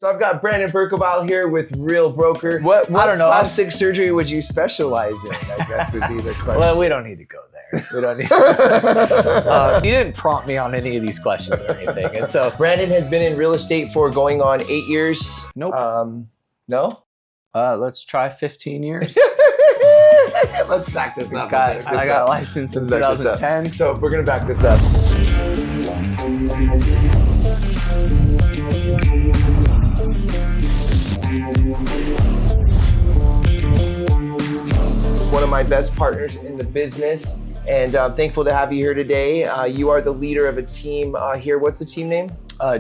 So I've got Brandon Berkabile here with Real Broker. What I don't know. Plastic surgery would you specialize in? I guess would be the question. Well, we don't need to go there. We don't need. You didn't prompt me on any of these questions or anything, and so Brandon has been in real estate for going on 8 years. Nope. No. Let's try 15 years. Let's back this up. I got licensed in 2010. So we're gonna back this up. One of my best partners in the business, and I'm thankful to have you here today. You are the leader of a team here. What's the team name?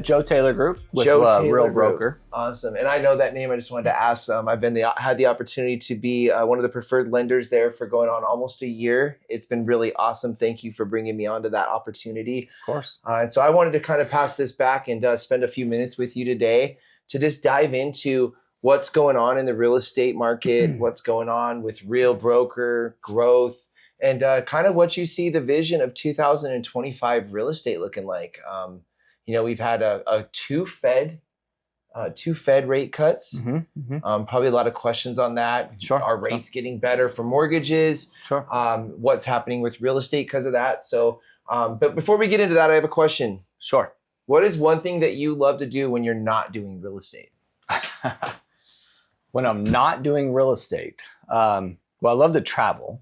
Joe Taylor Group with Joe Taylor Real Group. Broker. Awesome. And I know that name. I just wanted to ask them. I've had the opportunity to be one of the preferred lenders there for going on almost a year. It's been really awesome. Thank you for bringing me onto that opportunity. Of course. And so I wanted to kind of pass this back and spend a few minutes with you today to just dive into what's going on in the real estate market, what's going on with Real Broker, growth, and kind of what you see the vision of 2025 real estate looking like. We've had two Fed rate cuts. Probably a lot of questions on that. Sure. Are rates getting better for mortgages? Sure. What's happening with real estate because of that? So, but before we get into that, I have a question. Sure. What is one thing that you love to do when you're not doing real estate? When I'm not doing real estate, well, I love to travel.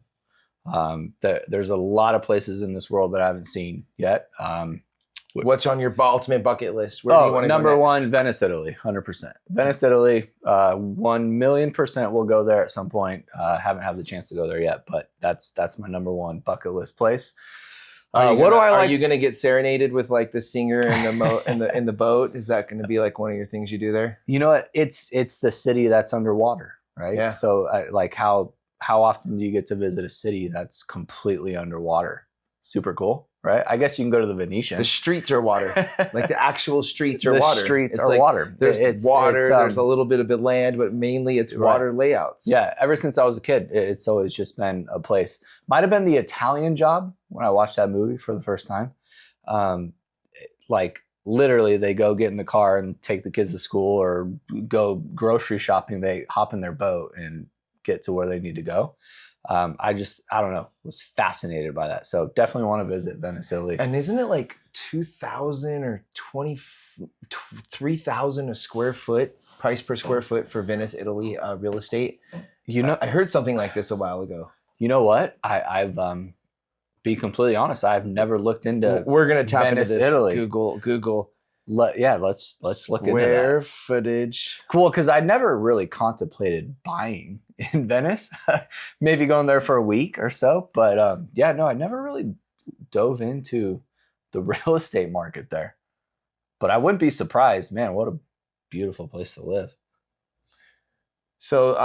There's a lot of places in this world that I haven't seen yet. What's on your ultimate bucket list? Where do you want to number go next? one, Venice, Italy, 100%. Venice, Italy, 1,000,000% will go there at some point. Haven't had the chance to go there yet, but that's my number one bucket list place. Are you gonna get serenaded with like the singer and the in the boat? Is that gonna be like one of your things you do there? You know what? It's the city that's underwater, right? Yeah. So like how often do you get to visit a city that's completely underwater? Super cool, right? I guess you can go to the Venetian. The streets are water, like the actual streets are the water. Streets It's are like water. There's water. There's a little bit of land, but mainly it's water layouts. Yeah. Ever since I was a kid, it's always just been a place. Might have been the Italian Job when I watched that movie for the first time. Like literally, they go get in the car and take the kids to school or go grocery shopping. They hop in their boat and get to where they need to go. I don't know, was fascinated by that. So definitely want to visit Venice, Italy. And isn't it like 2,000 or 3,000 a square foot price per square foot for Venice, Italy real estate? I heard something like this a while ago. You know what? I've be completely honest, I've never looked into. We're gonna tap Venice, into this. Italy. Google. Let's look into that. Square footage. Cool, because I never really contemplated buying in Venice. Maybe going there for a week or so, but I never really dove into the real estate market there. But I wouldn't be surprised, man. What a beautiful place to live. So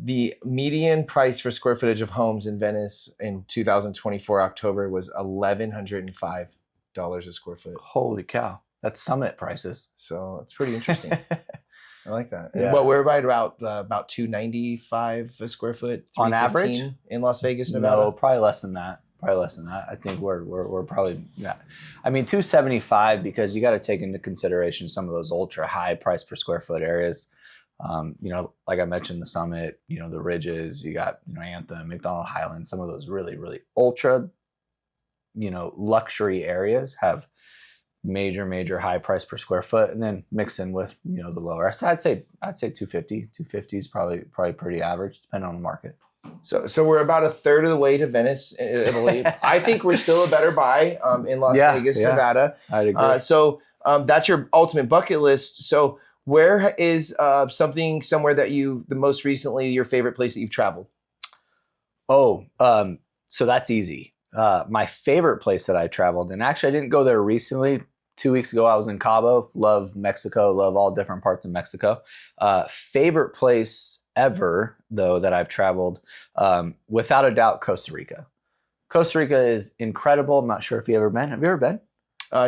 the median price for square footage of homes in Venice in 2024 October was $1,105 a square foot. Holy cow. That's summit prices. So it's pretty interesting. I like that. Yeah. But we're right about $295 a square foot On average in Las Vegas, Nevada. No, probably less than that. I think we're probably I mean $275 because you got to take into consideration some of those ultra high price per square foot areas. Like I mentioned, the Summit, the Ridges, you got Anthem, McDonald Highlands, some of those really, really ultra, luxury areas have major high price per square foot, and then mix in with the lower. So I'd say 250 is probably pretty average depending on the market. So we're about a third of the way to Venice, Italy. I think we're still a better buy in Las Vegas, Nevada. I'd agree. So that's your ultimate bucket list. So where is somewhere that the most recently your favorite place that you've traveled? So that's easy. My favorite place that I traveled, and actually I didn't go there recently. 2 weeks ago, I was in Cabo. Love Mexico. Love all different parts of Mexico. Favorite place ever, though, that I've traveled, without a doubt, Costa Rica. Costa Rica is incredible. I'm not sure if you've ever been. Have you ever been?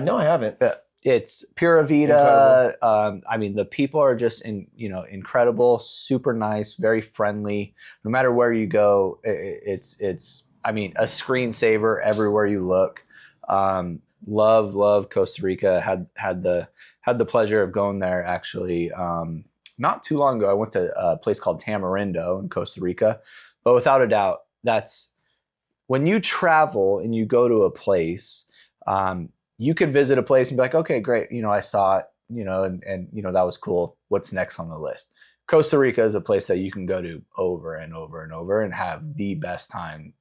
No, I haven't. It's Pura Vida. I mean, the people are just incredible, super nice, very friendly. No matter where you go, it's a screensaver everywhere you look. Love Costa Rica. Had had the pleasure of going there actually not too long ago. I went to a place called Tamarindo in Costa Rica. But without a doubt, that's when you travel and you go to a place, you could visit a place and be like, okay, great. I saw it, and that was cool. What's next on the list? Costa Rica is a place that you can go to over and over and over and have the best time,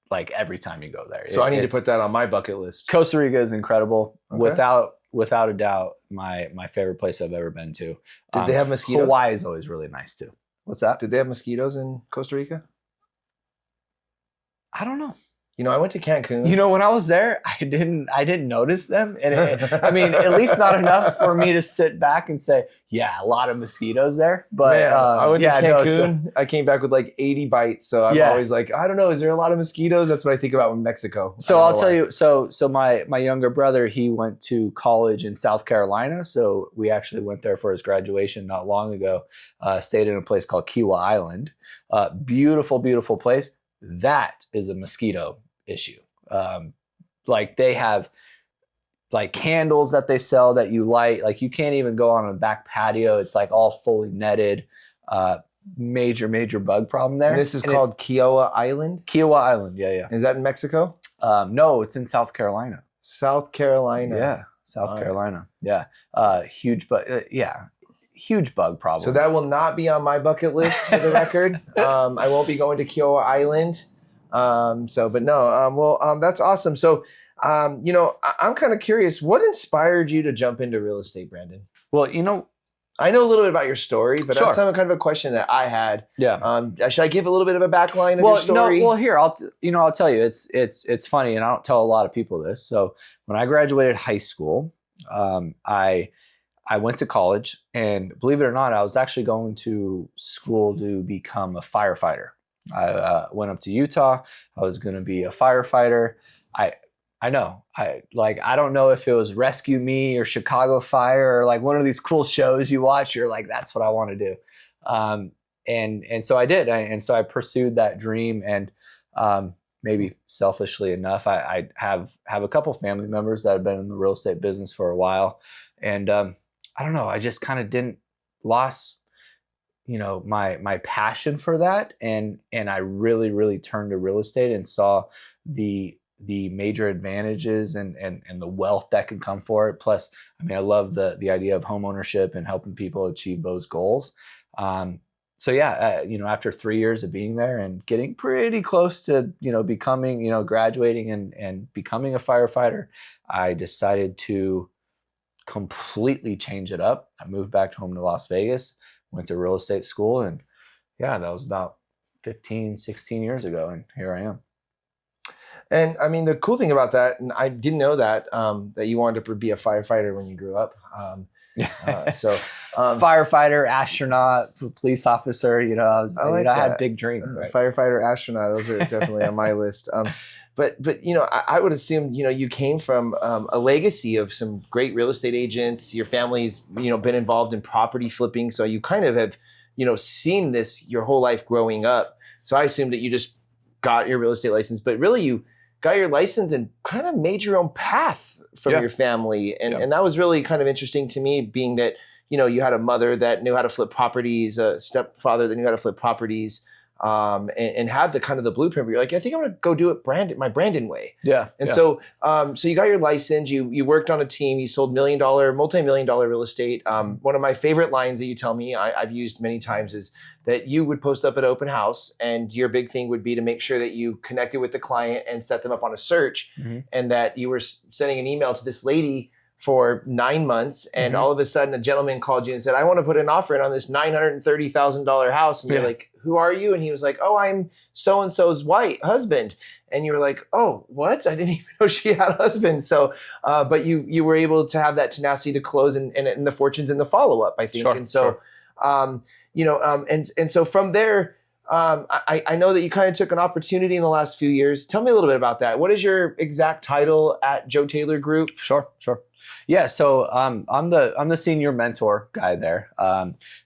like every time you go there. So I need to put that on my bucket list. Costa Rica is incredible. Okay. Without a doubt, my favorite place I've ever been to. Did they have mosquitoes? Hawaii is always really nice too. What's that? Did they have mosquitoes in Costa Rica? I don't know. I went to Cancun. When I was there, I didn't notice them, and at least not enough for me to sit back and say, yeah, a lot of mosquitoes there. But man, I went to Cancun. No, I came back with like 80 bites, so I'm always like, I don't know, is there a lot of mosquitoes? That's what I think about in Mexico. So I'll tell you. So my younger brother, he went to college in South Carolina, so we actually went there for his graduation not long ago. Stayed in a place called Kiawah Island. Beautiful, beautiful place. That is a mosquito issue. Like they have like candles that they sell that you light. Like you can't even go on a back patio. It's like all fully netted. Major bug problem there. And this is called Kiawah Island? Kiawah Island, yeah. Is that in Mexico? No, it's in South Carolina. South Carolina. Yeah, South Carolina. Yeah. Huge bug problem. So that will not be on my bucket list for the record. I won't be going to Kiawah Island. That's awesome. So, I'm kind of curious, what inspired you to jump into real estate, Brandon? Well, I know a little bit about your story, but sure. That's kind of a question that I had. Yeah. Should I give a little bit of a backline of your story? No, well, here, I'll tell you, it's funny, and I don't tell a lot of people this. So when I graduated high school, I went to college, and believe it or not, I was actually going to school to become a firefighter. I went up to Utah. I was going to be a firefighter. I know. I don't know if it was Rescue Me or Chicago Fire or like one of these cool shows you watch. You're like, that's what I want to do. And so I did. And so I pursued that dream. And maybe selfishly enough, I have a couple family members that have been in the real estate business for a while. And I don't know. I just kind of lost my passion for that, and I really turned to real estate and saw the major advantages and the wealth that can come for it. Plus, I love the idea of home ownership and helping people achieve those goals. After 3 years of being there and getting pretty close to becoming graduating and becoming a firefighter, I decided to completely change it up. I moved back home to Las Vegas. Went to real estate school, and that was about 15, 16 years ago, and here I am. And the cool thing about that, and I didn't know that you wanted to be a firefighter when you grew up. Firefighter, astronaut, police officer, I had big dreams. Right? Firefighter, astronaut, those are definitely on my list. But I would assume you came from a legacy of some great real estate agents. Your family's been involved in property flipping, so you kind of have seen this your whole life growing up. So I assumed that you just got your real estate license, but really you got your license and kind of made your own path from your family, and that was really kind of interesting to me, being that you had a mother that knew how to flip properties, a stepfather that knew how to flip properties. And had the kind of the blueprint where you're like, I think I'm going to go do it my Brandon way. Yeah. And so you got your license, you worked on a team, you sold multi-million-dollar real estate. One of my favorite lines that you tell me, I've used many times, is that you would post up at open house, and your big thing would be to make sure that you connected with the client and set them up on a search, and that you were sending an email to this lady for 9 months, and all of a sudden a gentleman called you and said, I want to put an offer in on this $930,000 house. And you're like, who are you? And he was like, oh, I'm so-and-so's husband. And you were like, oh, what? I didn't even know she had a husband. So, but you were able to have that tenacity to close, and the fortunes in the follow-up, I think. And so, and so from there, I know that you kind of took an opportunity in the last few years. Tell me a little bit about that. What is your exact title at Joe Taylor Group? Sure. Yeah, so I'm the senior mentor guy there.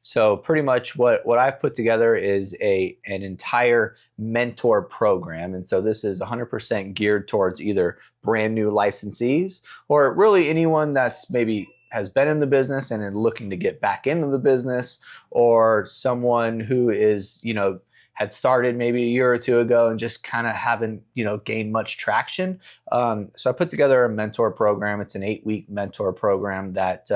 So pretty much what I've put together is an entire mentor program, and so this is 100% geared towards either brand new licensees or really anyone that's maybe has been in the business and is looking to get back into the business, or someone who is, had started maybe a year or two ago and just kind of haven't, gained much traction. So I put together a mentor program. It's an 8-week mentor program that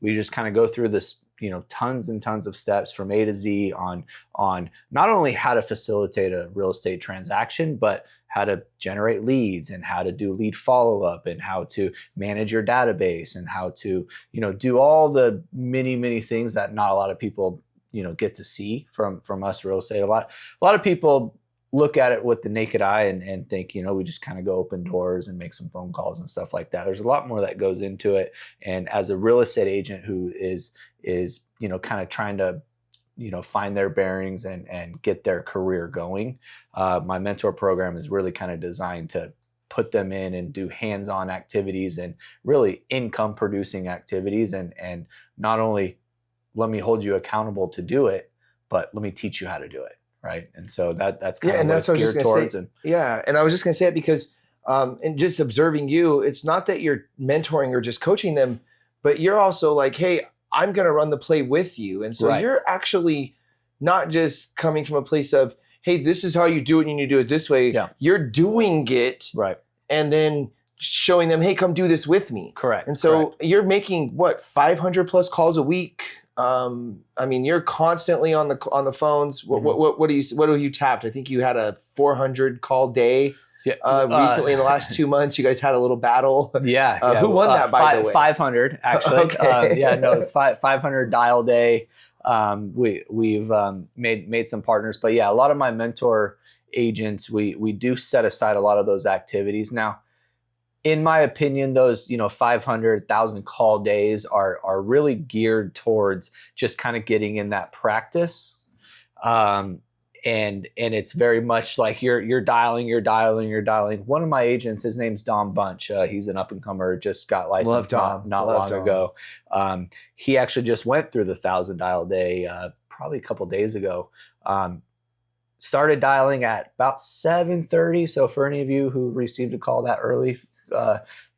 we just kind of go through this, tons and tons of steps from A to Z on not only how to facilitate a real estate transaction, but how to generate leads and how to do lead follow-up and how to manage your database and how to, do all the many things that not a lot of people, get to see from us real estate. A lot of people look at it with the naked eye and think, we just kind of go open doors and make some phone calls and stuff like that. There's a lot more that goes into it. And as a real estate agent who is, kind of trying to, find their bearings and get their career going, my mentor program is really kind of designed to put them in and do hands-on activities and really income producing activities. And not only let me hold you accountable to do it, but let me teach you how to do it. Right. And so that's kind of what it's geared towards. And I was just going to say it because, and just observing you, it's not that you're mentoring or just coaching them, but you're also like, hey, I'm going to run the play with you. And so you're actually not just coming from a place of, hey, this is how you do it and you do it this way. Yeah. You're doing it. Right. And then showing them, hey, come do this with me. Correct. And so you're making 500 plus calls a week. You're constantly on the phones. What do you tapped? I think you had a 400 call day. Recently in the last 2 months, you guys had a little battle. Yeah. Who won that, by the way? 500 actually. Okay. It's 500 dial day. We've made some partners, but a lot of my mentor agents, we do set aside a lot of those activities. Now, in my opinion, those 500,000 call days are really geared towards just kind of getting in that practice. And it's very much like you're dialing. One of my agents, his name's Dom Bunch. He's an up and comer, just got licensed not long ago. He actually just went through the 1,000 dial day probably a couple days ago. Started dialing at about 7:30. So for any of you who received a call that early,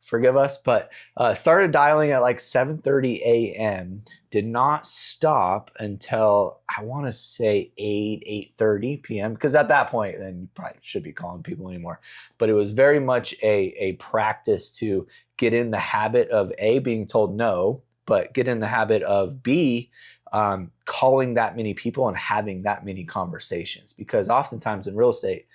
forgive us, but started dialing at like 7:30 a.m. Did not stop until I want to say 8:30 p.m. because at that point, then you probably should be calling people anymore. But it was very much a practice to get in the habit of A, being told no, but get in the habit of B, calling that many people and having that many conversations. Because oftentimes in real estate,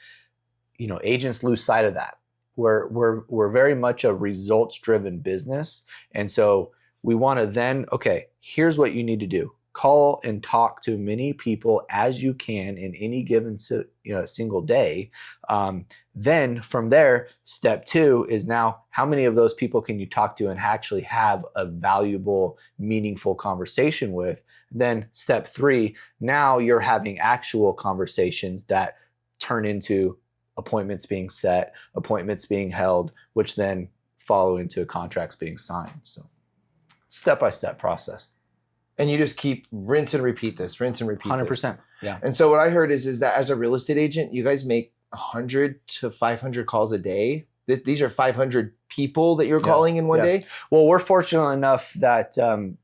agents lose sight of that. We're very much a results-driven business. And so we want to then, okay, here's what you need to do. Call and talk to many people as you can in any given single day. Then from there, step 2 is now how many of those people can you talk to and actually have a valuable, meaningful conversation with? Then step 3, now you're having actual conversations that turn into appointments being set, appointments being held, which then follow into contracts being signed. So step-by-step process. And you just keep rinse and repeat this. 100%. Yeah. And so what I heard is that as a real estate agent, you guys make 100 to 500 calls a day. These are 500 people that you're calling in one day? Well, we're fortunate enough that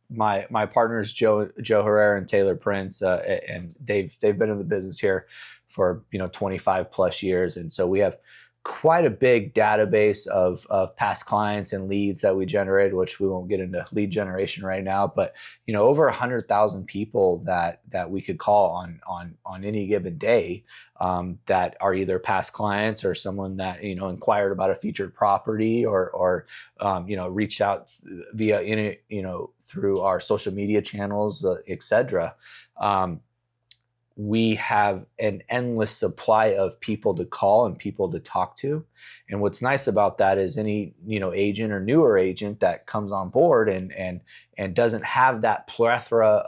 my partners, Joe Herrera and Taylor Prince, and they've been in the business here for 25 plus years. And so we have quite a big database of past clients and leads that we generated, which we won't get into lead generation right now, but over 100,000 people that we could call on any given day, that are either past clients or someone that inquired about a featured property or reached out via through our social media channels, etc. We have an endless supply of people to call and people to talk to. And what's nice about that is any, agent or newer agent that comes on board and doesn't have that plethora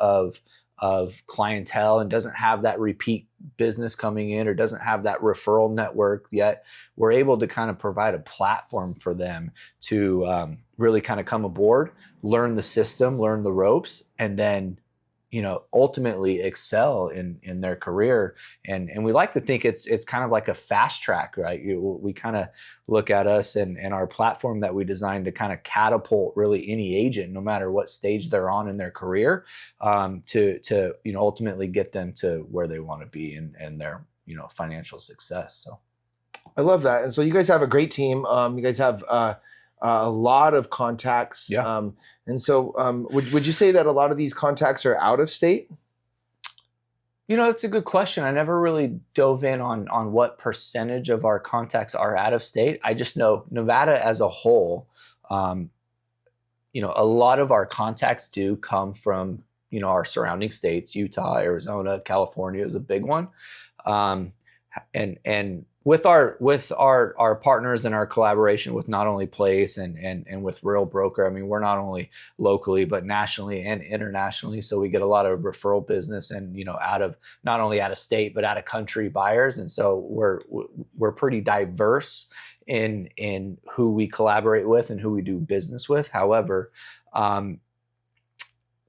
of clientele and doesn't have that repeat business coming in or doesn't have that referral network yet, we're able to kind of provide a platform for them to really kind of come aboard, learn the system, learn the ropes, and then ultimately excel in their career. And we like to think it's kind of like a fast track, right? We kind of look at us and our platform that we designed to kind of catapult really any agent, no matter what stage they're on in their career, to ultimately get them to where they want to be and their financial success. So I love that. And so you guys have a great team. You guys have a lot of contacts. Yeah. And so would you say that a lot of these contacts are out of state? It's a good question. I never really dove in on what percentage of our contacts are out of state. I just know Nevada as a whole, a lot of our contacts do come from, our surrounding states. Utah, Arizona, California is a big one. And with our partners and our collaboration with not only Place and with Real Broker, I mean, we're not only locally but nationally and internationally, so we get a lot of referral business and not only out of state but out of country buyers, and so we're pretty diverse in who we collaborate with and who we do business with. However,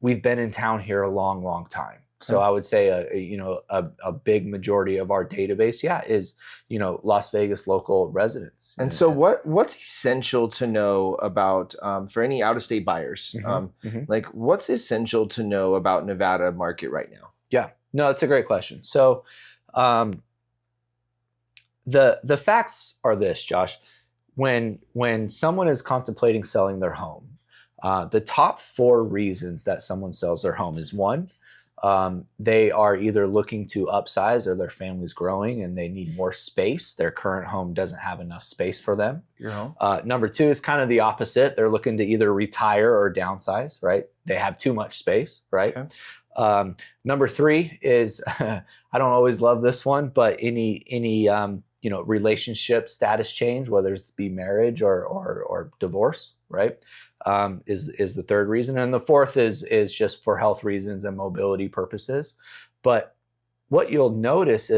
we've been in town here a long time. So I would say a big majority of our database, is Las Vegas local residents. And so what's essential to know about for any out of state buyers? Like what's essential to know about Nevada market right now? Yeah, no, it's a great question. So the facts are this, Josh. When someone is contemplating selling their home, the top 4 reasons that someone sells their home is: 1, they are either looking to upsize or their family's growing and they need more space. Their current home doesn't have enough space for them. Your home. Number 2 is kind of the opposite. They're looking to either retire or downsize, right? They have too much space, right? Okay. Number 3 is, I don't always love this one, but any relationship status change, whether it's be marriage or divorce, right? Is the 3rd reason. And the 4th is just for health reasons and mobility purposes. But what you'll notice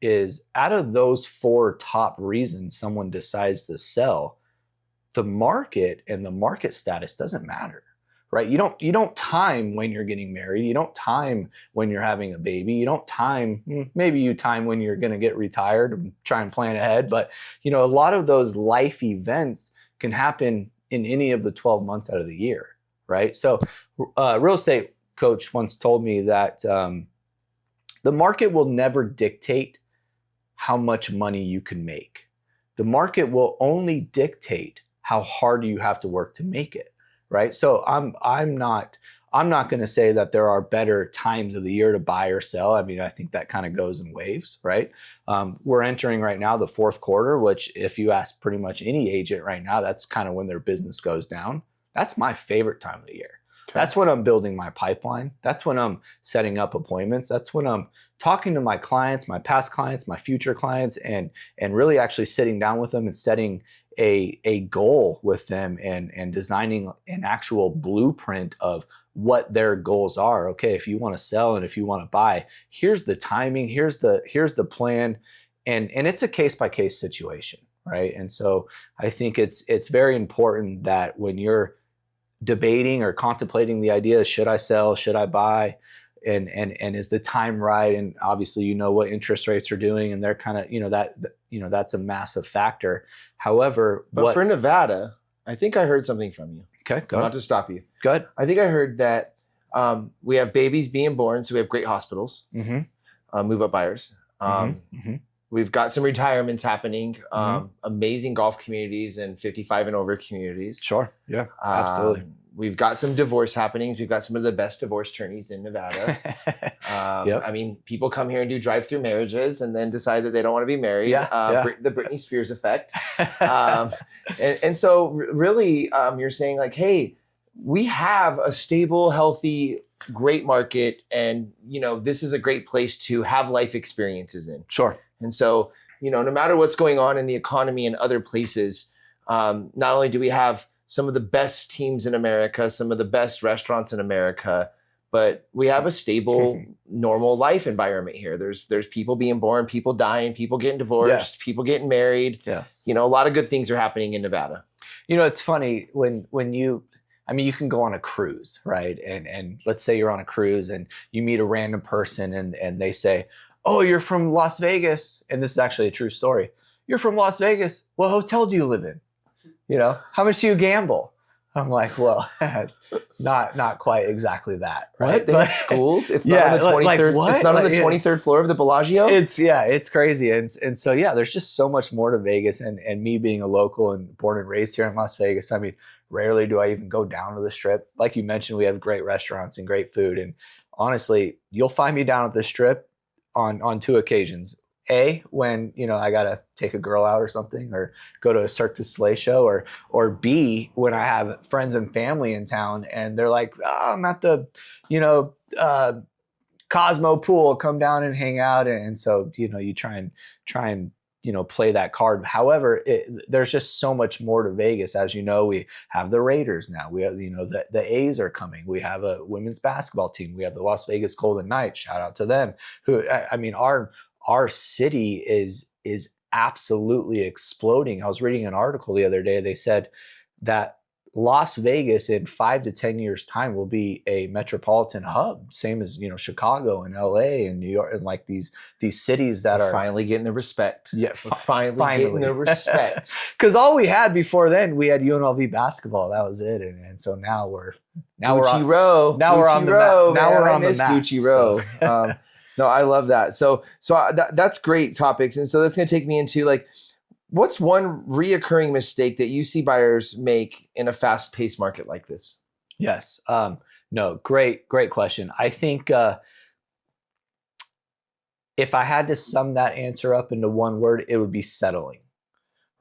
is out of those 4 top reasons someone decides to sell, the market and the market status doesn't matter, right? You don't time when you're getting married. You don't time when you're having a baby. You don't time, maybe you time when you're going to get retired and try and plan ahead. But, a lot of those life events can happen in any of the 12 months out of the year, right? So real estate coach once told me that the market will never dictate how much money you can make. The market will only dictate how hard you have to work to make it, right? So I'm not going to say that there are better times of the year to buy or sell. I mean, I think that kind of goes in waves, right? We're entering right now the 4th quarter, which if you ask pretty much any agent right now, that's kind of when their business goes down. That's my favorite time of the year. Okay. That's when I'm building my pipeline. That's when I'm setting up appointments. That's when I'm talking to my clients, my past clients, my future clients, and really actually sitting down with them and setting a goal with them and designing an actual blueprint of what their goals are. Okay, if you want to sell and if you want to buy, here's the timing, here's the plan, and it's a case-by-case situation, right? And so I think it's very important that when you're debating or contemplating the idea, should I sell, should I buy, and is the time right? And obviously what interest rates are doing, and they're kind of that's a massive factor. However, but for Nevada, I think I heard something from you. Okay, go ahead. Not to stop you. Good. I think I heard that we have babies being born, so we have great hospitals, move-up buyers. We've got some retirements happening, amazing golf communities and 55 and over communities. Sure, yeah, absolutely. We've got some divorce happenings. We've got some of the best divorce attorneys in Nevada. Yep. I mean, people come here and do drive-through marriages and then decide that they don't want to be married. The Britney Spears effect. And so really, you're saying like, hey, we have a stable, healthy, great market, and this is a great place to have life experiences in. Sure. And so, no matter what's going on in the economy and other places, not only do we have some of the best teams in America, some of the best restaurants in America, but we have a stable, normal life environment here. There's people being born, people dying, people getting divorced, people getting married. Yes. A lot of good things are happening in Nevada. It's funny when you I mean, you can go on a cruise, right? And let's say you're on a cruise and you meet a random person and they say, oh, you're from Las Vegas. And this is actually a true story. You're from Las Vegas. What hotel do you live in? You know, how much do you gamble? I'm like, well, it's not quite exactly that, right? What? They have schools? It's not on the 23rd. It's not on the 23rd floor of the Bellagio? It's crazy. And so, yeah, there's just so much more to Vegas. And me being a local and born and raised here in Las Vegas, I mean, rarely do I even go down to the Strip. Like you mentioned, we have great restaurants and great food. And honestly, you'll find me down at the Strip on 2 occasions. A, when, you know, I got to take a girl out or something, or go to a Cirque du Soleil show, or B, when I have friends and family in town and they're like, oh, I'm at the, you know, Cosmo pool, come down and hang out. And so, you know, you try and, you know, play that card. However, there's just so much more to Vegas. As you know, we have the Raiders now. We have, you know, the A's are coming. We have a women's basketball team. We have the Las Vegas Golden Knights. Shout out to them. Who, I mean, our city is absolutely exploding. I was reading an article the other day. They said that Las Vegas in 5 to 10 years time will be a metropolitan hub, same as, you know, Chicago and LA and New York, and like these cities that are finally getting the respect. Yeah, finally getting the respect. Because all we had before then, we had UNLV basketball. That was it. And so now we're Gucci Row. Now we're on the map. Now we're on the map. Gucci Row. So. No, I love that. So that's great topics. And so that's going to take me into like, what's one reoccurring mistake that you see buyers make in a fast-paced market like this? Yes. No, great question. I think if I had to sum that answer up into one word, it would be settling,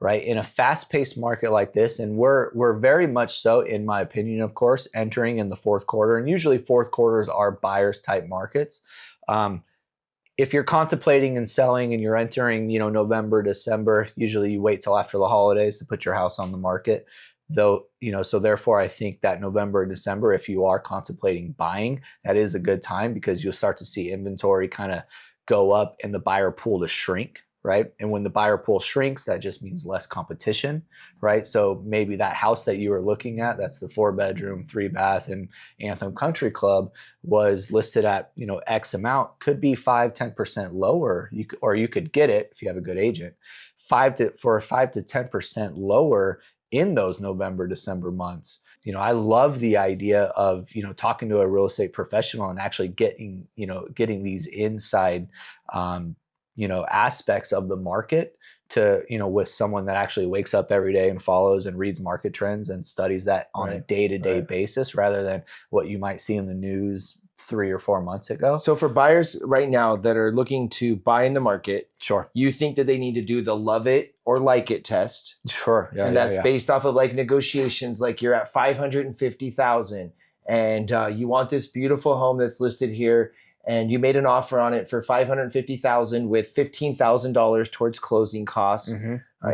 right? In a fast-paced market like this, and we're very much so, in my opinion, of course, entering in the fourth quarter, and usually fourth quarters are buyers type markets. If you're contemplating and selling and you're entering, you know, November, December, usually you wait till after the holidays to put your house on the market. Though, you know, so therefore I think that November, December, if you are contemplating buying, that is a good time because you'll start to see inventory kind of go up and the buyer pool to shrink, right? And when the buyer pool shrinks, that just means less competition, right? So maybe that house that you were looking at, that's the 4-bedroom, 3-bath in Anthem Country Club, was listed at, you know, X amount, could be 5-10% lower, or you could get it if you have a good agent, 5 to 10% lower in those November, December months. You know, I love the idea of, you know, talking to a real estate professional and actually getting these inside you know, aspects of the market to, you know, with someone that actually wakes up every day and follows and reads market trends and studies that on a day-to-day basis, rather than what you might see in the news 3 or 4 months ago. So for buyers right now that are looking to buy in the market, sure, you think that they need to do the love it or like it test. Sure. Yeah, and that's based off of like negotiations, like you're at 550,000 and you want this beautiful home that's listed here, and you made an offer on it for $550,000 with $15,000 towards closing costs.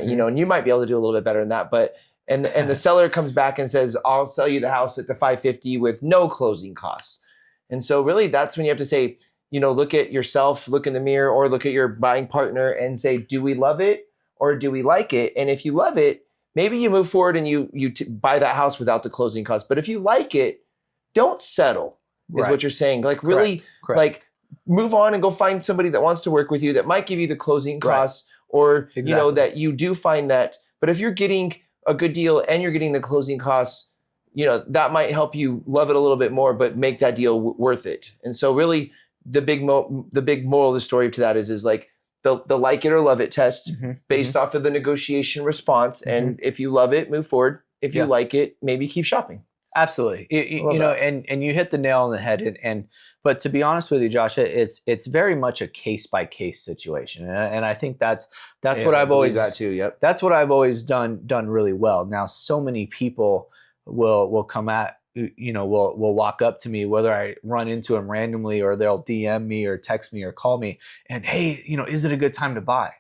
You know, and you might be able to do a little bit better than that, but and the seller comes back and says, I'll sell you the house at the 550 with no closing costs. And so really that's when you have to say, you know, look at yourself, look in the mirror, or look at your buying partner and say, do we love it or do we like it? And if you love it, maybe you move forward and you buy that house without the closing costs. But if you like it, don't settle. Is what you're saying. Like really, Correct. Like move on and go find somebody that wants to work with you that might give you the closing costs, or, you know, that you do find that. But if you're getting a good deal and you're getting the closing costs, you know, that might help you love it a little bit more, but make that deal worth it. And so really the big moral of the story to that is like the like it or love it test based off of the negotiation response. And if you love it, move forward. If you like it, maybe keep shopping. Absolutely. You know, and you hit the nail on the head. But to be honest with you, Josh, it's very much a case by case situation. And I think that's what I've always that too. Yep. That's what I've always done really well. Now, so many people will come at, you know, will walk up to me, whether I run into them randomly or they'll DM me or text me or call me and, hey, you know, is it a good time to buy?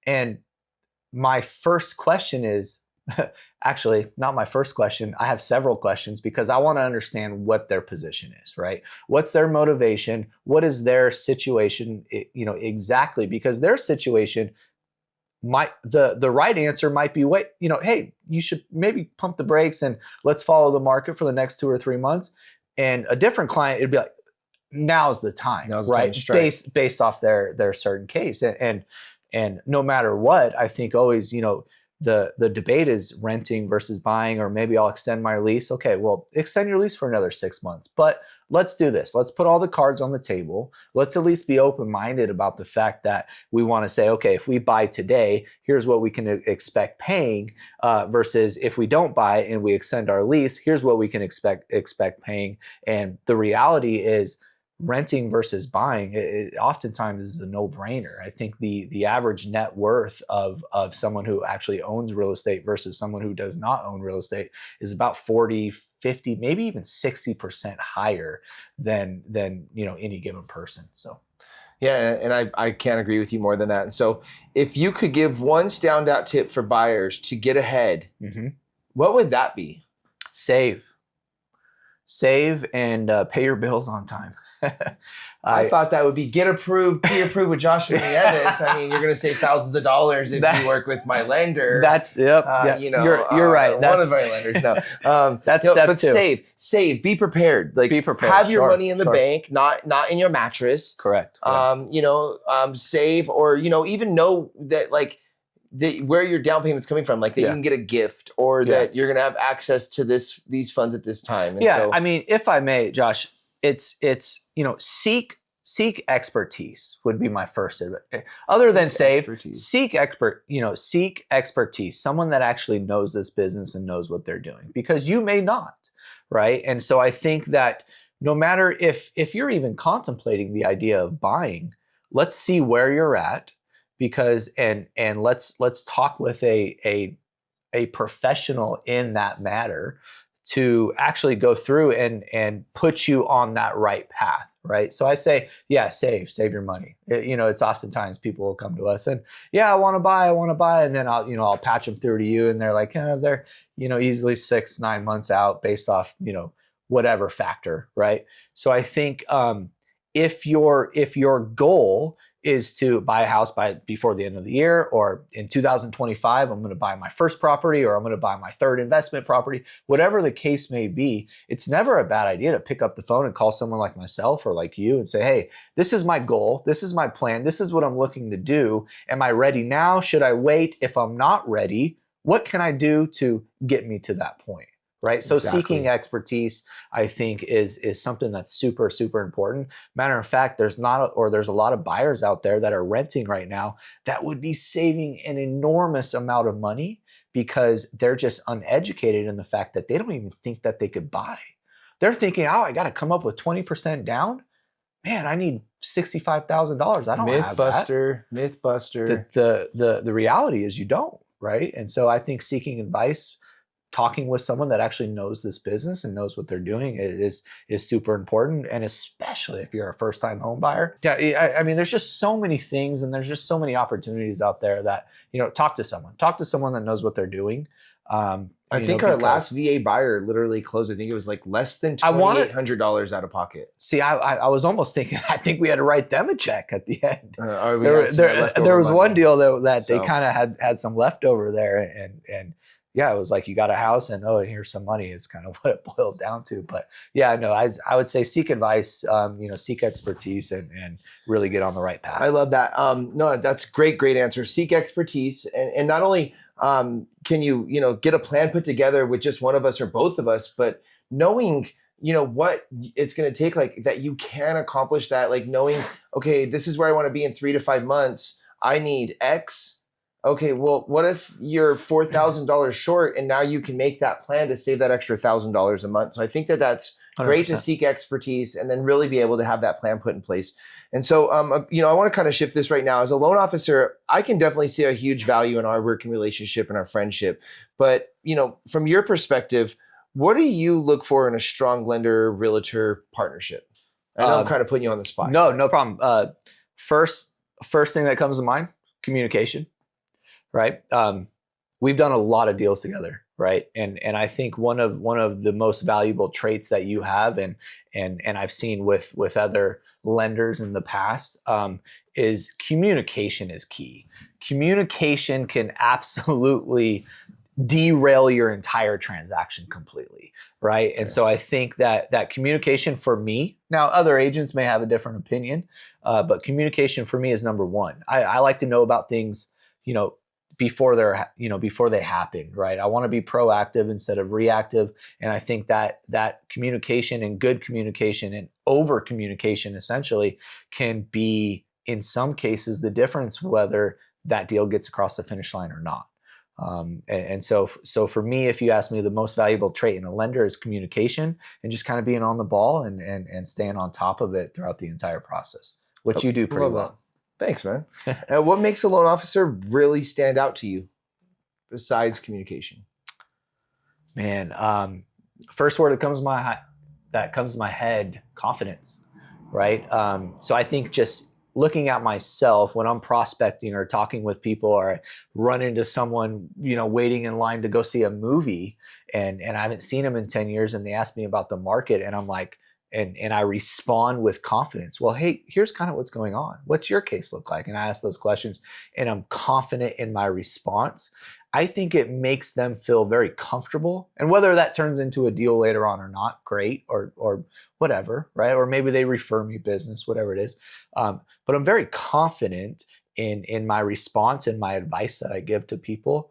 And my first question is, actually, not my first question. I have several questions because I want to understand what their position is, right? What's their motivation? What is their situation, you know, exactly? Because their situation the right answer might be, wait, hey, you should maybe pump the brakes and let's follow the market for the next 2 or 3 months. And a different client, it'd be like, now's the time, right? Based off their certain case. And no matter what, I think always, the debate is renting versus buying, or maybe I'll extend my lease. Okay, well, extend your lease for another 6 months, but let's do this. Let's put all the cards on the table. Let's at least be open-minded about the fact that we want to say, okay, if we buy today, here's what we can expect paying, versus if we don't buy and we extend our lease, here's what we can expect paying. And the reality is, renting versus buying, it oftentimes is a no-brainer. I think the average net worth of someone who actually owns real estate versus someone who does not own real estate is about 40, 50, maybe even 60% higher than any given person. So yeah, and I can't agree with you more than that. And so if you could give one standout tip for buyers to get ahead, what would that be? Save and pay your bills on time. I thought that would be pre-approved with Joshua Nieves. I mean, you're going to save thousands of dollars if you work with my lender. That's you're right. That's one of our lenders. No, that's step but two. Save, be prepared. Like, be prepared. Have your money in the bank, not in your mattress. Correct. Save, or even know that where your down payment's coming from, like that you can get a gift, or that you're going to have access to these funds at this time. And I mean, if I may, Josh, it's seek expertise would be my first advice. Other than save, seek expertise, someone that actually knows this business and knows what they're doing, because you may not, right? And so I think that no matter if you're even contemplating the idea of buying, let's see where you're at, because and let's talk with a professional in that matter to actually go through and put you on that right path, right? So I say, save your money. It's oftentimes people will come to us and, I want to buy. And then I'll patch them through to you. And they're like, they're, easily 6-9 months out based off, whatever factor, right? So I think if your goal is to buy a house before the end of the year, or in 2025, I'm going to buy my first property, or I'm going to buy my third investment property, whatever the case may be, it's never a bad idea to pick up the phone and call someone like myself or like you and say, hey, this is my goal. This is my plan. This is what I'm looking to do. Am I ready now? Should I wait? If I'm not ready, what can I do to get me to that point? Right. So seeking expertise, I think, is something that's super, super important. Matter of fact, there's a lot of buyers out there that are renting right now that would be saving an enormous amount of money, because they're just uneducated in the fact that they don't even think that they could buy. They're thinking, I got to come up with 20% down. Man, I need $65,000. I don't have that. Mythbuster. The reality is you don't, right? And so I think seeking advice, talking with someone that actually knows this business and knows what they're doing is super important. And especially if you're a first-time home buyer. I mean, there's just so many things, and there's just so many opportunities out there that, talk to someone that knows what they're doing. I think our last VA buyer literally closed, I think it was like less than $2,800 out of pocket. See, I was almost thinking, I think we had to write them a check at the end. There was one deal that they kind of had some leftover there, and it was like, you got a house and here's some money is kind of what it boiled down to. But I would say seek advice, seek expertise, and really get on the right path. I love that. No, that's great answer. Seek expertise, and not only can you get a plan put together with just one of us or both of us, but knowing what it's going to take, like that you can accomplish that, like knowing, okay, this is where I want to be in 3 to 5 months. I need X. Okay, well, what if you're $4,000 short, and now you can make that plan to save that extra $1,000 a month? So I think that's 100%. Great to seek expertise and then really be able to have that plan put in place. And so, I want to kind of shift this right now. As a loan officer, I can definitely see a huge value in our working relationship and our friendship. But, from your perspective, what do you look for in a strong lender realtor partnership? I know I'm kind of putting you on the spot. No problem. First thing that comes to mind, communication. Right. We've done a lot of deals together. Right. And I think one of the most valuable traits that you have, and I've seen with other lenders in the past, is communication is key. Communication can absolutely derail your entire transaction completely, right? And so I think that communication for me, now other agents may have a different opinion, but communication for me is number one. I like to know about things, before they happen, right? I want to be proactive instead of reactive. And I think that communication and good communication and over communication essentially can be, in some cases, the difference whether that deal gets across the finish line or not. So for me, if you ask me, the most valuable trait in a lender is communication and just kind of being on the ball and staying on top of it throughout the entire process, which you do pretty well. Thanks, man. What makes a loan officer really stand out to you besides communication? Man, first word that comes to my head, confidence, right? So I think just looking at myself when I'm prospecting or talking with people, or I run into someone, waiting in line to go see a movie and I haven't seen them in 10 years and they ask me about the market and I'm like, and I respond with confidence. Well, hey, here's kind of what's going on. What's your case look like? And I ask those questions and I'm confident in my response. I think it makes them feel very comfortable. And whether that turns into a deal later on or not, great, or whatever, right? Or maybe they refer me business, whatever it is. But I'm very confident in my response and my advice that I give to people.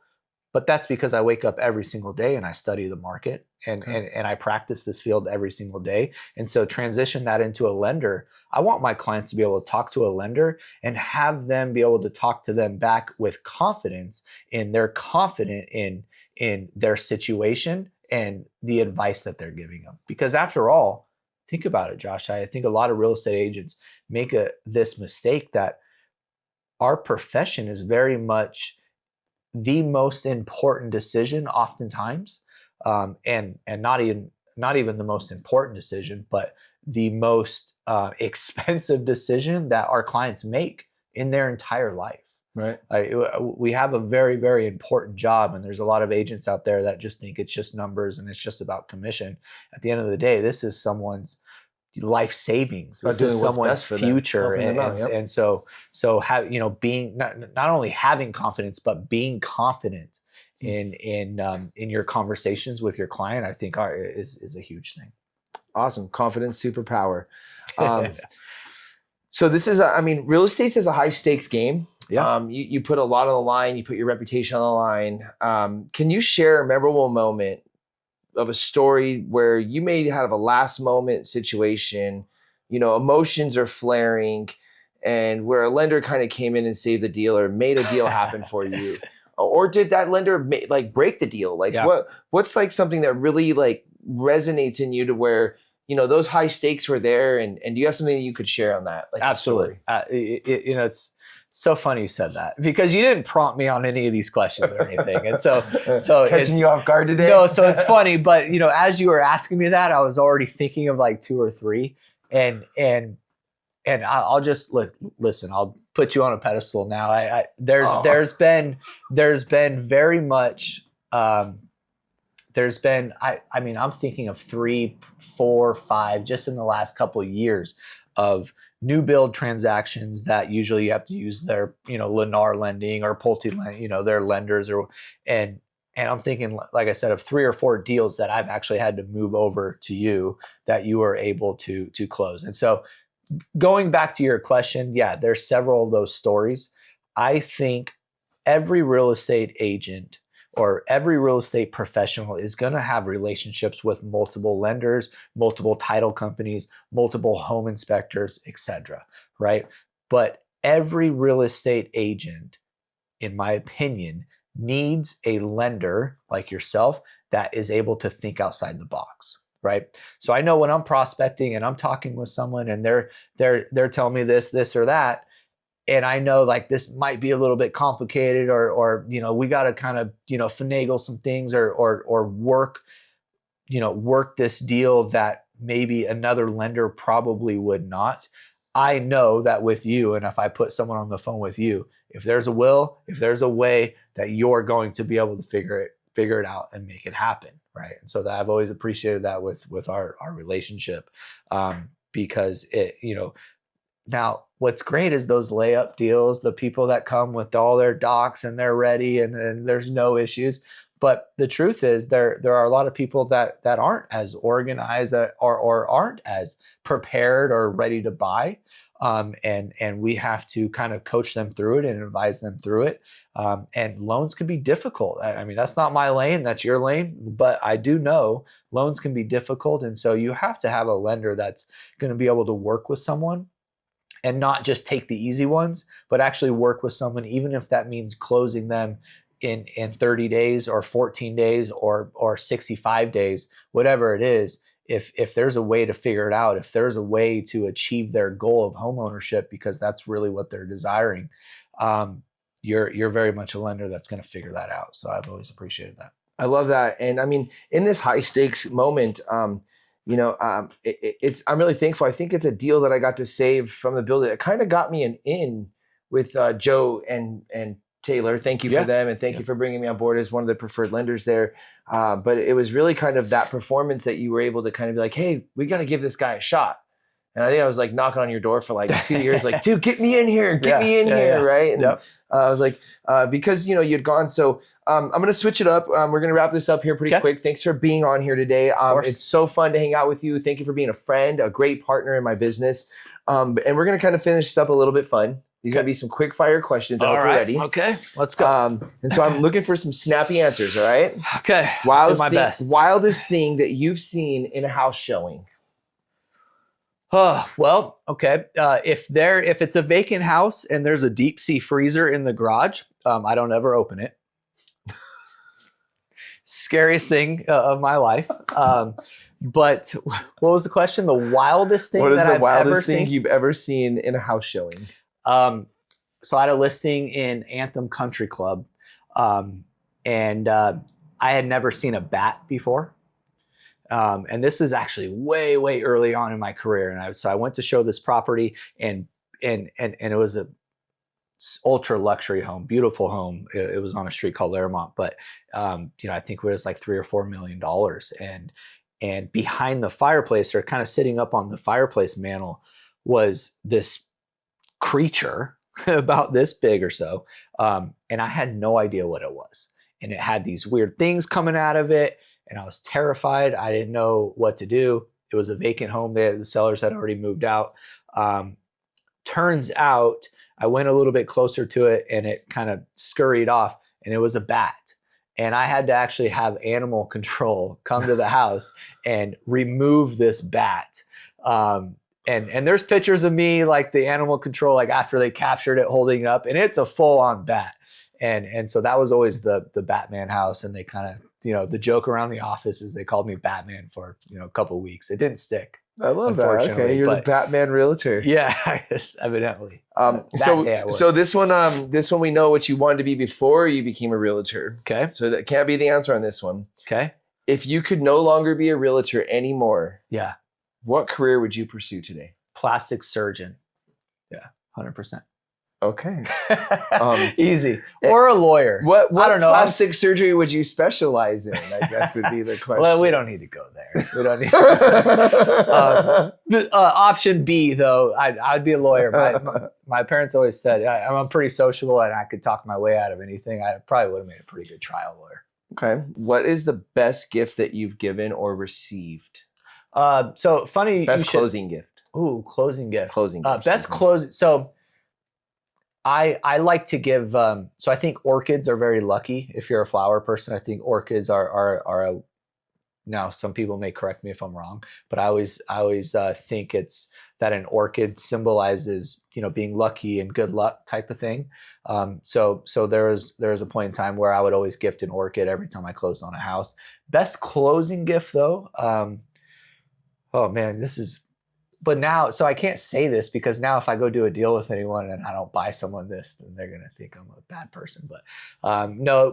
But that's because I wake up every single day and I study the market and I practice this field every single day. And so transition that into a lender. I want my clients to be able to talk to a lender and have them be able to talk to them back with confidence, and they're confident in their situation and the advice that they're giving them. Because after all, think about it, Josh. I think a lot of real estate agents make this mistake that our profession is very much the most important decision oftentimes, and not even the most important decision, but the most expensive decision that our clients make in their entire life. Right. We have a very, very important job, and there's a lot of agents out there that just think it's just numbers and it's just about commission. At the end of the day, this is someone's life savings. This is someone's future, and so being not only having confidence but being confident in your conversations with your client, I think is a huge thing. Awesome. Confidence superpower. So this is real estate is a high stakes game. Yeah. You put a lot on the line. You put your reputation on the line. Can you share a memorable moment of a story where you may have a last moment situation, emotions are flaring, and where a lender kind of came in and saved the deal or made a deal happen for you? Or did that lender break the deal? What's something that really resonates in you to where, those high stakes were there, and do you have something that you could share on that? Absolutely. It's so funny you said that, because you didn't prompt me on any of these questions or anything. And so catching you off guard today. No, so it's funny, but as you were asking me that, I was already thinking of 2 or 3, and I'll just listen. I'll put you on a pedestal now. There's been very much. There's been I'm thinking of 3, 4, 5 just in the last couple of years of new build transactions that usually you have to use their Lennar lending or Pulte their lenders, and I'm thinking, like I said, of 3 or 4 deals that I've actually had to move over to you that you were able to close. And so going back to your question, yeah, there's several of those stories. I think every real estate agent or every real estate professional is going to have relationships with multiple lenders, multiple title companies, multiple home inspectors, etc. Right? But every real estate agent, in my opinion, needs a lender like yourself that is able to think outside the box. Right? So I know when I'm prospecting and I'm talking with someone and they're telling me this or that, and I know this might be a little bit complicated, or we got to kind of finagle some things or work this deal that maybe another lender probably would not. I know that with you, and if I put someone on the phone with you, if there's a will, if there's a way, that you're going to be able to figure it out and make it happen, right? And so that I've always appreciated that with our relationship, because it Now, what's great is those layup deals, the people that come with all their docs and they're ready and there's no issues. But the truth is there are a lot of people that aren't as organized or aren't as prepared or ready to buy. And we have to kind of coach them through it and advise them through it. And loans can be difficult. I mean, that's not my lane, that's your lane, but I do know loans can be difficult. And so you have to have a lender that's going to be able to work with someone and not just take the easy ones, but actually work with someone, even if that means closing them in 30 days or 14 days or 65 days, whatever it is. If there's a way to figure it out, if there's a way to achieve their goal of home ownership, because that's really what they're desiring, you're very much a lender that's going to figure that out. So I've always appreciated that. I love that. And I mean, in this high stakes moment, I'm really thankful. I think it's a deal that I got to save from the builder. It kind of got me an in with Joe and Taylor. Thank you for them. And thank you for bringing me on board as one of the preferred lenders there. But it was really kind of that performance that you were able to kind of be like, hey, we got to give this guy a shot. And I think I was like knocking on your door for like 2 years, like, dude, get me in here, right? And I was like, because, you'd gone. So I'm going to switch it up. We're going to wrap this up here pretty quick. Thanks for being on here today. It's so fun to hang out with you. Thank you for being a friend, a great partner in my business. And we're going to kind of finish this up a little bit fun. These are going to be some quick fire questions. I hope you're ready. Okay, let's go. And so I'm looking for some snappy answers, all right? Okay, do my best. Wildest thing that you've seen in a house showing? Well, okay. If it's a vacant house and there's a deep sea freezer in the garage, I don't ever open it. Scariest thing of my life. But what was the question? The wildest thing that I've ever seen? What is the wildest thing you've ever seen in a house showing? So I had a listing in Anthem Country Club, and I had never seen a bat before. And this is actually way, way early on in my career. And so I went to show this property, and it was a ultra luxury home, beautiful home. It was on a street called Laremont, but I think it was like $3 or $4 million. And behind the fireplace, or kind of sitting up on the fireplace mantle, was this creature about this big or so. And I had no idea what it was. And it had these weird things coming out of it. And I was terrified. I didn't know what to do. It was a vacant home. The sellers had already moved out. Turns out I went a little bit closer to it and it kind of scurried off, and it was a bat. And I had to actually have animal control come to the house and remove this bat. And there's pictures of me, like the animal control, like after they captured it, holding it up, and it's a full-on bat. And so that was always the Batman house. And they kind of, the joke around the office is they called me Batman for, a couple of weeks. It didn't stick. I love that. Okay, you're the Batman realtor. Yeah, evidently. So this one we know what you wanted to be before you became a realtor. Okay. So that can't be the answer on this one. Okay. If you could no longer be a realtor anymore, yeah, what career would you pursue today? Plastic surgeon. Yeah, 100%. Okay. Easy. Or a lawyer. What I don't know. Plastic surgery would you specialize in? I guess would be the question. Well, we don't need to go there. We don't need option B, though, I'd be a lawyer. My parents always said I'm pretty sociable and I could talk my way out of anything. I probably would have made a pretty good trial lawyer. Okay. What is the best gift that you've given or received? So funny. Best closing gift. Ooh, closing gift. Closing gift. Best closing. So I like to give, so I think orchids are very lucky. If you're a flower person, I think orchids are now some people may correct me if I'm wrong, but I always think it's that an orchid symbolizes, being lucky and good luck type of thing. So there was a point in time where I would always gift an orchid every time I closed on a house. Best closing gift though. Oh man, but now, so I can't say this because now if I go do a deal with anyone and I don't buy someone this, then they're going to think I'm a bad person. But no,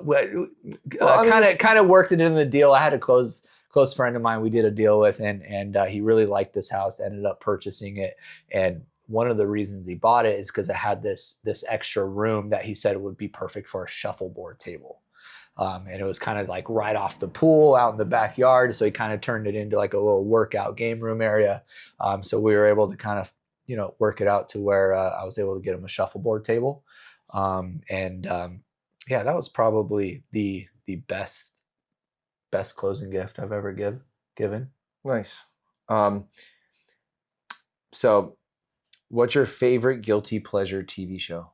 kind of worked it in the deal. I had a close friend of mine we did a deal with, and he really liked this house, ended up purchasing it. And one of the reasons he bought it is because it had this extra room that he said would be perfect for a shuffleboard table. And it was kind of like right off the pool out in the backyard. So he kind of turned it into like a little workout game room area. So we were able to kind of work it out to where I was able to get him a shuffleboard table. Yeah, that was probably the best closing gift I've ever given. Nice. So what's your favorite guilty pleasure TV show?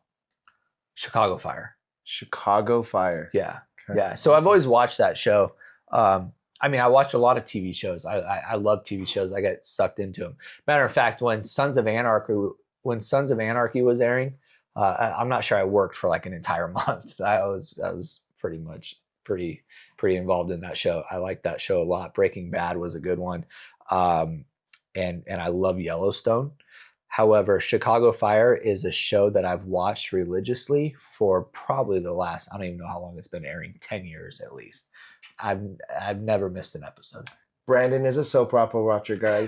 Chicago Fire. Chicago Fire. Yeah. Okay. Yeah. So I've always watched that show. I mean, I watch a lot of TV shows. I love TV shows. I get sucked into them. Matter of fact, when Sons of Anarchy was airing, I'm not sure I worked for like an entire month. I was pretty involved in that show. I liked that show a lot. Breaking Bad was a good one. And I love Yellowstone. However, Chicago Fire is a show that I've watched religiously for probably the last, I don't even know how long it's been airing, 10 years at least. I've never missed an episode. Brandon is a soap opera watcher, guys.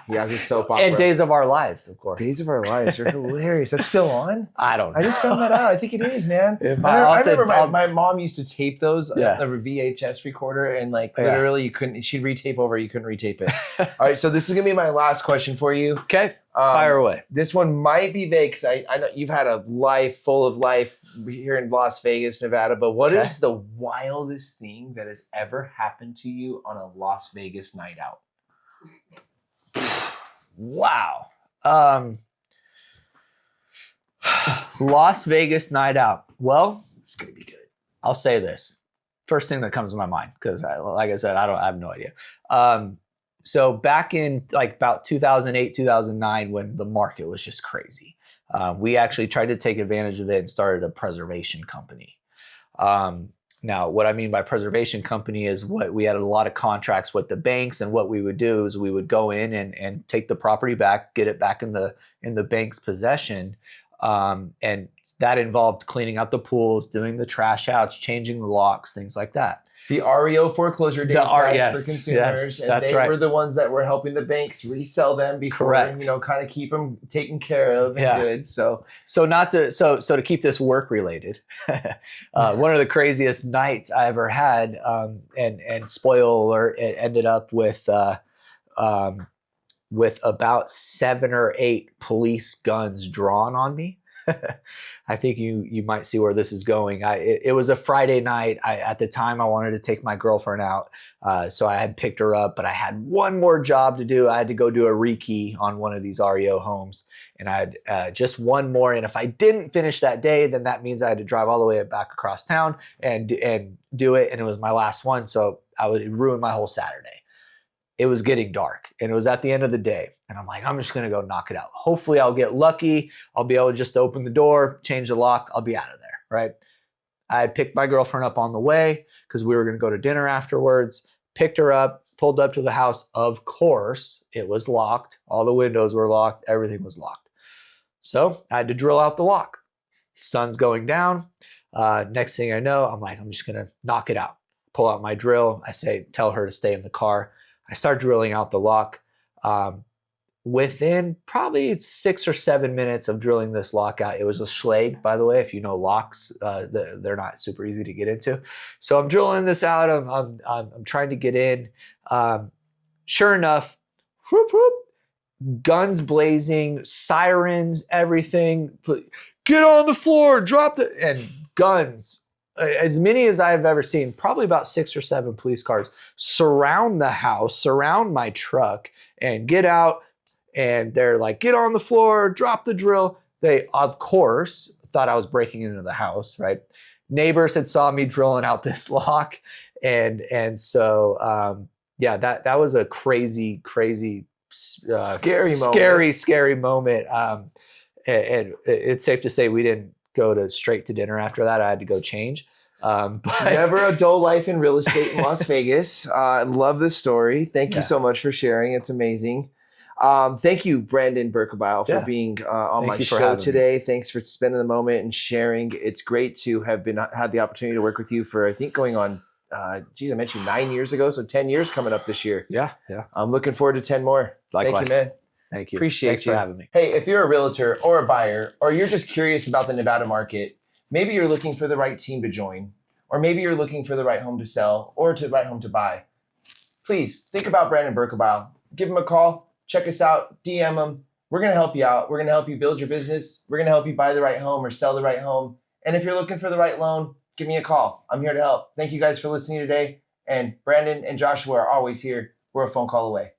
He has a soap opera. And Days of Our Lives, of course. Days of Our Lives. You're hilarious. That's still on? I don't know. I just found that out. I think it is, man. I remember my mom used to tape those, the VHS recorder, and literally she'd retape over, you couldn't retape it. All right, so this is going to be my last question for you. Okay, fire away. This one might be vague because I know you've had a life full of life here in Las Vegas, Nevada, but what is the wildest thing that has ever happened to you on a Las Vegas night out? Wow. Las Vegas night out. Well, it's going to be good. I'll say this. First thing that comes to my mind, because like I said, I have no idea. So back in about 2008, 2009, when the market was just crazy, we actually tried to take advantage of it and started a preservation company. Now, what I mean by preservation company is we had a lot of contracts with the banks, and what we would do is we would go in and take the property back, get it back in the bank's possession. And that involved cleaning out the pools, doing the trash outs, changing the locks, things like that. The REO foreclosure days for consumers, and they were the ones that were helping the banks resell them before, kind of keep them taken care of and good. So to keep this work related, one of the craziest nights I ever had, and spoiler alert, it ended up with about 7 or 8 police guns drawn on me. I think you might see where this is going. It was a Friday night. At the time, I wanted to take my girlfriend out. So I had picked her up, but I had one more job to do. I had to go do a rekey on one of these REO homes. And I had just one more. And if I didn't finish that day, then that means I had to drive all the way back across town and do it. And it was my last one. So I would ruin my whole Saturday. It was getting dark, and it was at the end of the day. And I'm like, I'm just going to go knock it out. Hopefully I'll get lucky. I'll be able to just open the door, change the lock. I'll be out of there, right? I picked my girlfriend up on the way because we were going to go to dinner afterwards. Picked her up, pulled up to the house. Of course, it was locked. All the windows were locked. Everything was locked. So I had to drill out the lock. Sun's going down. Next thing I know, I'm like, I'm just going to knock it out. Pull out my drill. Tell her to stay in the car. I start drilling out the lock. Within probably 6 or 7 minutes of drilling this lock out, it was a Schlage, by the way. If you know locks, they're not super easy to get into. So I'm drilling this out. I'm trying to get in. Sure enough, whoop, whoop, guns blazing, sirens, everything. Get on the floor, drop the, and guns. As many as I've ever seen, probably about 6 or 7 police cars surround the house, surround my truck, and get out. And they're like, get on the floor, drop the drill. They, of course, thought I was breaking into the house, right? Neighbors had saw me drilling out this lock. And so, that was a crazy, scary moment. And it's safe to say we didn't go straight to dinner after that. I had to go change. But never a dull life in real estate in Las Vegas. I love this story. Thank you so much for sharing. It's amazing. Thank you, Brandon Berkabile, for being on my show today. Thanks for spending the moment and sharing. It's great to have had the opportunity to work with you for, I think, going on, I mentioned 9 years ago, so 10 years coming up this year. Yeah. I'm looking forward to 10 more. Likewise. Thank you, man. Thank you. Thanks for having me. Hey, if you're a realtor or a buyer, or you're just curious about the Nevada market, maybe you're looking for the right team to join, or maybe you're looking for the right home to sell or the right home to buy, please think about Brandon Berkabile. Give him a call, check us out, DM him, We're going to help you out. We're going to help you build your business. We're going to help you buy the right home or sell the right home. And if you're looking for the right loan, give me a call. I'm here to help. Thank you guys for listening today. And Brandon and Joshua are always here. We're a phone call away.